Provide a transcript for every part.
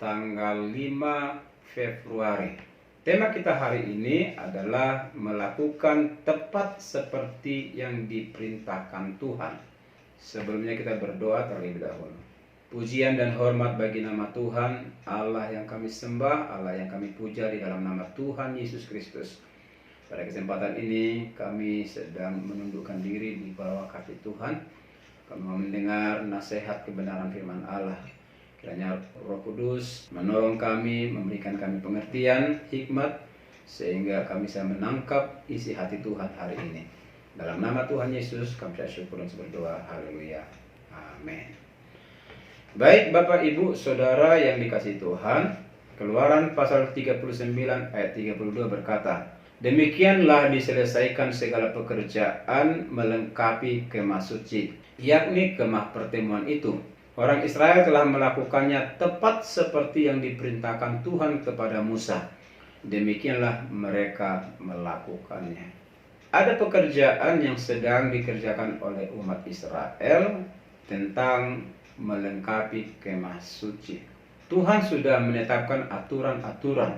tanggal 5 Februari. Tema kita hari ini adalah melakukan tepat seperti yang diperintahkan Tuhan. Sebelumnya kita berdoa terlebih dahulu. Pujian dan hormat bagi nama Tuhan, Allah yang kami sembah, Allah yang kami puja di dalam nama Tuhan Yesus Kristus. Pada kesempatan ini kami sedang menundukkan diri di bawah kaki Tuhan. Kami mau mendengar nasihat kebenaran firman Allah. Kiranya Roh Kudus menolong kami, memberikan kami pengertian, hikmat, sehingga kami bisa menangkap isi hati Tuhan hari ini. Dalam nama Tuhan Yesus kami syukur dan berdoa. Haleluya. Amin. Baik Bapak Ibu Saudara yang dikasihi Tuhan, Keluaran pasal 39 ayat 32 berkata, demikianlah diselesaikan segala pekerjaan melengkapi kemah suci, yakni kemah pertemuan itu. Orang Israel telah melakukannya tepat seperti yang diperintahkan Tuhan kepada Musa. Demikianlah mereka melakukannya. Ada pekerjaan yang sedang dikerjakan oleh umat Israel tentang melengkapi kemah suci. Tuhan sudah menetapkan aturan-aturan,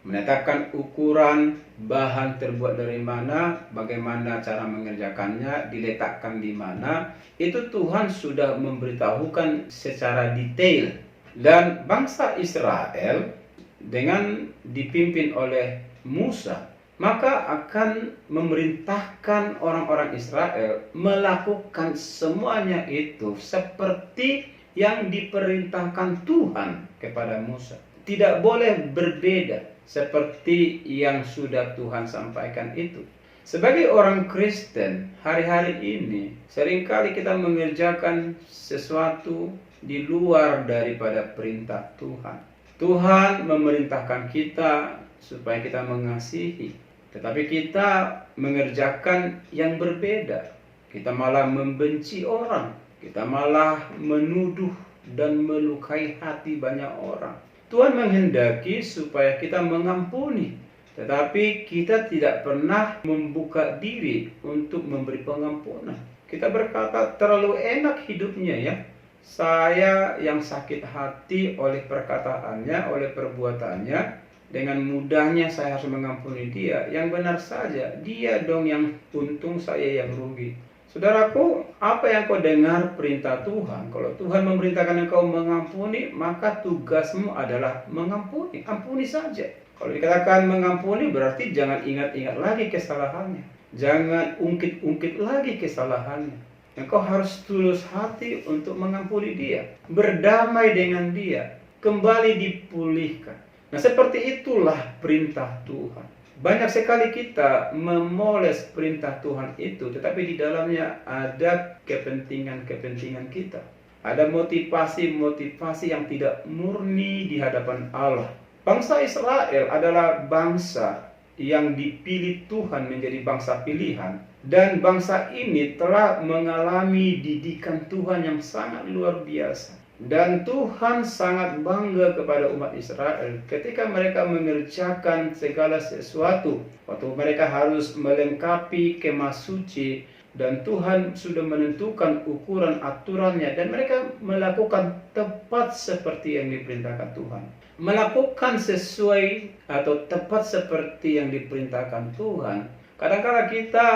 menetapkan ukuran, bahan terbuat dari mana, bagaimana cara mengerjakannya, diletakkan di mana. Itu Tuhan sudah memberitahukan secara detail. Dan bangsa Israel dengan dipimpin oleh Musa, maka akan memerintahkan orang-orang Israel melakukan semuanya itu seperti yang diperintahkan Tuhan kepada Musa. Tidak boleh berbeda seperti yang sudah Tuhan sampaikan itu. Sebagai orang Kristen, hari-hari ini seringkali kita mengerjakan sesuatu di luar daripada perintah Tuhan. Tuhan memerintahkan kita supaya kita mengasihi, tetapi kita mengerjakan yang berbeda. Kita malah membenci orang. Kita malah menuduh dan melukai hati banyak orang. Tuhan menghendaki supaya kita mengampuni, tetapi kita tidak pernah membuka diri untuk memberi pengampunan. Kita berkata terlalu enak hidupnya ya. Saya yang sakit hati oleh perkataannya, oleh perbuatannya, dengan mudahnya saya harus mengampuni dia. Yang benar saja, dia dong yang untung, saya yang rugi. Saudaraku, apa yang kau dengar perintah Tuhan? Kalau Tuhan memerintahkan engkau mengampuni, maka tugasmu adalah mengampuni. Ampuni saja. Kalau dikatakan mengampuni, berarti jangan ingat-ingat lagi kesalahannya. Jangan ungkit-ungkit lagi kesalahannya. Engkau harus tulus hati untuk mengampuni dia. Berdamai dengan dia. Kembali dipulihkan. Nah, seperti itulah perintah Tuhan. Banyak sekali kita memoles perintah Tuhan itu, tetapi di dalamnya ada kepentingan-kepentingan kita. Ada motivasi-motivasi yang tidak murni di hadapan Allah. Bangsa Israel adalah bangsa yang dipilih Tuhan menjadi bangsa pilihan. Dan bangsa ini telah mengalami didikan Tuhan yang sangat luar biasa. Dan Tuhan sangat bangga kepada umat Israel ketika mereka mengerjakan segala sesuatu. Waktu mereka harus melengkapi kemah suci, dan Tuhan sudah menentukan ukuran aturannya, dan mereka melakukan tepat seperti yang diperintahkan Tuhan. Melakukan sesuai atau tepat seperti yang diperintahkan Tuhan. Kadang-kadang kita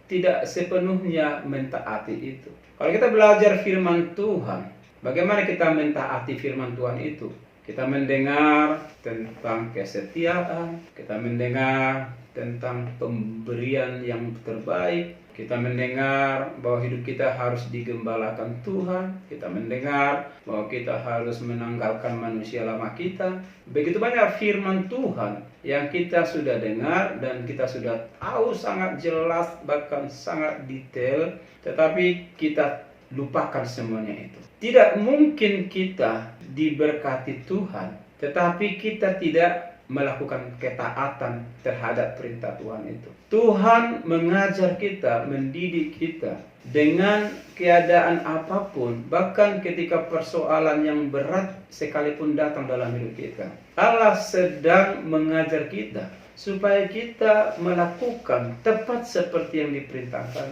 tidak sepenuhnya mentaati itu. Kalau kita belajar firman Tuhan, bagaimana kita mentaati firman Tuhan itu? Kita mendengar tentang kesetiaan, kita mendengar tentang pemberian yang terbaik, kita mendengar bahwa hidup kita harus digembalakan Tuhan, kita mendengar bahwa kita harus menanggalkan manusia lama kita. Begitu banyak firman Tuhan yang kita sudah dengar dan kita sudah tahu sangat jelas, bahkan sangat detail, tetapi kita lupakan semuanya itu. Tidak mungkin kita diberkati Tuhan, tetapi kita tidak melakukan ketaatan terhadap perintah Tuhan itu. Tuhan mengajar kita, mendidik kita dengan keadaan apapun, bahkan ketika persoalan yang berat sekalipun datang dalam hidup kita. Allah sedang mengajar kita supaya kita melakukan tepat seperti yang diperintahkan.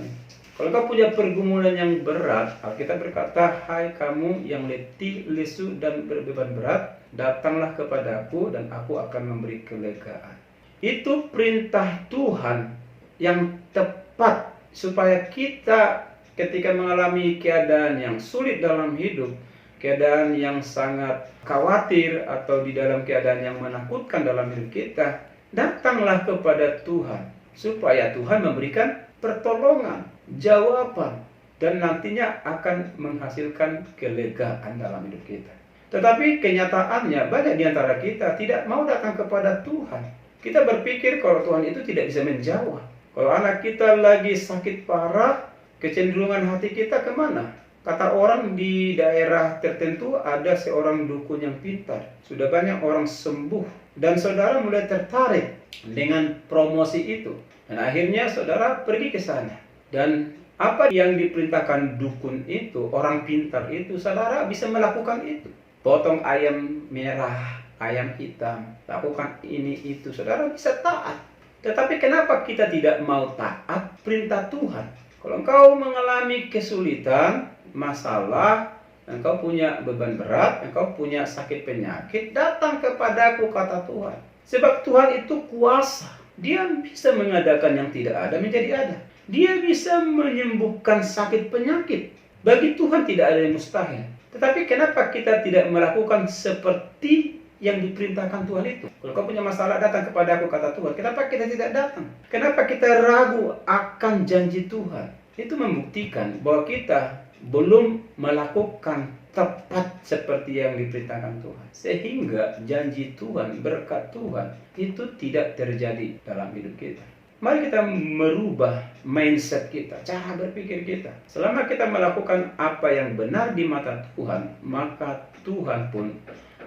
Kalau kau punya pergumulan yang berat, Alkitab berkata, hai kamu yang letih, lesu, dan berbeban berat, datanglah kepadaku dan aku akan memberi kelegaan. Itu perintah Tuhan yang tepat supaya kita ketika mengalami keadaan yang sulit dalam hidup, keadaan yang sangat khawatir atau di dalam keadaan yang menakutkan dalam hidup kita, datanglah kepada Tuhan supaya Tuhan memberikan pertolongan, jawaban, dan nantinya akan menghasilkan kelegaan dalam hidup kita. Tetapi kenyataannya banyak di antara kita tidak mau datang kepada Tuhan. Kita berpikir kalau Tuhan itu tidak bisa menjawab. Kalau anak kita lagi sakit parah, kecenderungan hati kita kemana? Kata orang di daerah tertentu ada seorang dukun yang pintar. Sudah banyak orang sembuh. Dan saudara mulai tertarik dengan promosi itu. Dan akhirnya saudara pergi ke sana. Dan apa yang diperintahkan dukun itu, orang pintar itu, saudara bisa melakukan itu. Potong ayam merah, ayam hitam, lakukan ini itu, saudara bisa taat. Tetapi kenapa kita tidak mau taat perintah Tuhan? Kalau engkau mengalami kesulitan, masalah, engkau punya beban berat, engkau punya sakit penyakit, datang kepadaku, kata Tuhan. Sebab Tuhan itu kuasa. Dia bisa mengadakan yang tidak ada menjadi ada. Dia bisa menyembuhkan sakit penyakit. Bagi Tuhan tidak ada yang mustahil. Tetapi kenapa kita tidak melakukan seperti yang diperintahkan Tuhan itu? Kalau kau punya masalah, datang kepada aku, kata Tuhan. Kenapa kita tidak datang? Kenapa kita ragu akan janji Tuhan? Itu membuktikan bahwa kita belum melakukan tepat seperti yang diperintahkan Tuhan. Sehingga janji Tuhan, berkat Tuhan itu tidak terjadi dalam hidup kita. Mari kita merubah mindset kita, cara berpikir kita. Selama kita melakukan apa yang benar di mata Tuhan, maka Tuhan pun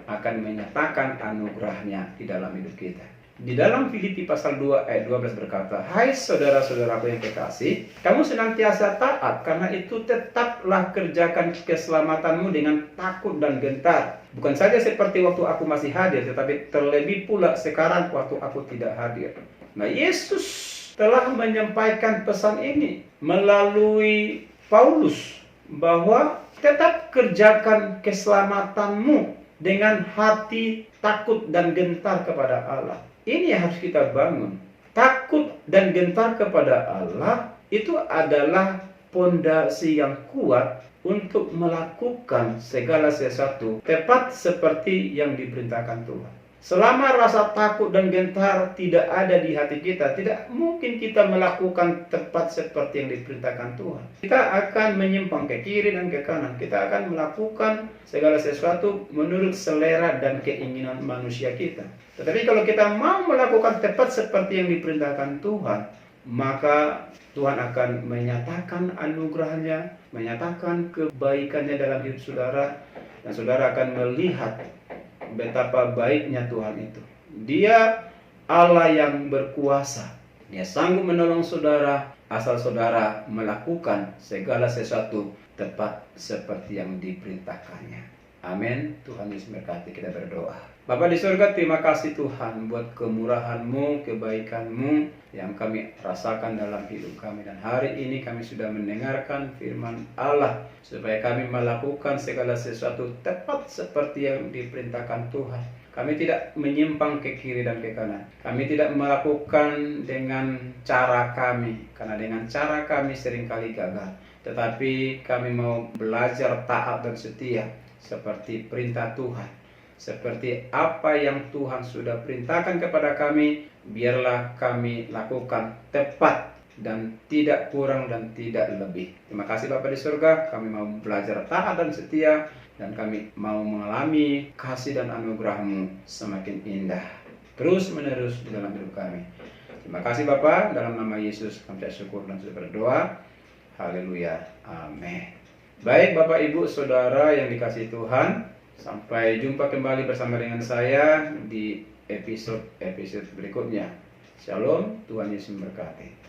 akan menyatakan anugerahnya di dalam hidup kita. Di dalam Filipi pasal 2 ayat 12 berkata, hai saudara-saudaraku yang kekasih, kamu senantiasa taat, karena itu tetaplah kerjakan keselamatanmu dengan takut dan gentar. Bukan saja seperti waktu aku masih hadir, tetapi terlebih pula sekarang waktu aku tidak hadir. Nah, Yesus telah menyampaikan pesan ini melalui Paulus, bahwa tetap kerjakan keselamatanmu dengan hati takut dan gentar kepada Allah. Ini yang harus kita bangun. Takut dan gentar kepada Allah itu adalah pondasi yang kuat untuk melakukan segala sesuatu tepat seperti yang diperintahkan Tuhan. Selama rasa takut dan gentar tidak ada di hati kita, tidak mungkin kita melakukan tepat seperti yang diperintahkan Tuhan. Kita akan menyimpang ke kiri dan ke kanan. Kita akan melakukan segala sesuatu menurut selera dan keinginan manusia kita. Tetapi kalau kita mau melakukan tepat seperti yang diperintahkan Tuhan, maka Tuhan akan menyatakan anugerahnya, menyatakan kebaikannya dalam hidup saudara, dan saudara akan melihat betapa baiknya Tuhan itu. Dia Allah yang berkuasa. Dia sanggup menolong saudara asal saudara melakukan segala sesuatu tepat seperti yang diperintahkannya. Amin. Tuhan Yesus memberkati. Kita berdoa. Bapa di surga, terima kasih Tuhan buat kemurahan-Mu, kebaikan-Mu yang kami rasakan dalam hidup kami. Dan hari ini kami sudah mendengarkan firman Allah supaya kami melakukan segala sesuatu tepat seperti yang diperintahkan Tuhan. Kami tidak menyimpang ke kiri dan ke kanan. Kami tidak melakukan dengan cara kami, karena dengan cara kami seringkali gagal. Tetapi kami mau belajar taat dan setia seperti perintah Tuhan. Seperti apa yang Tuhan sudah perintahkan kepada kami, biarlah kami lakukan tepat dan tidak kurang dan tidak lebih. Terima kasih Bapa di surga, kami mau belajar taat dan setia, dan kami mau mengalami kasih dan anugerah-Mu semakin indah terus menerus di dalam hidup kami. Terima kasih Bapa, dalam nama Yesus kami syukur dan sudah berdoa. Haleluya, amin. Baik Bapak Ibu Saudara yang dikasihi Tuhan, sampai jumpa kembali bersama dengan saya di episode berikutnya. Shalom, Tuhan Yesus memberkati.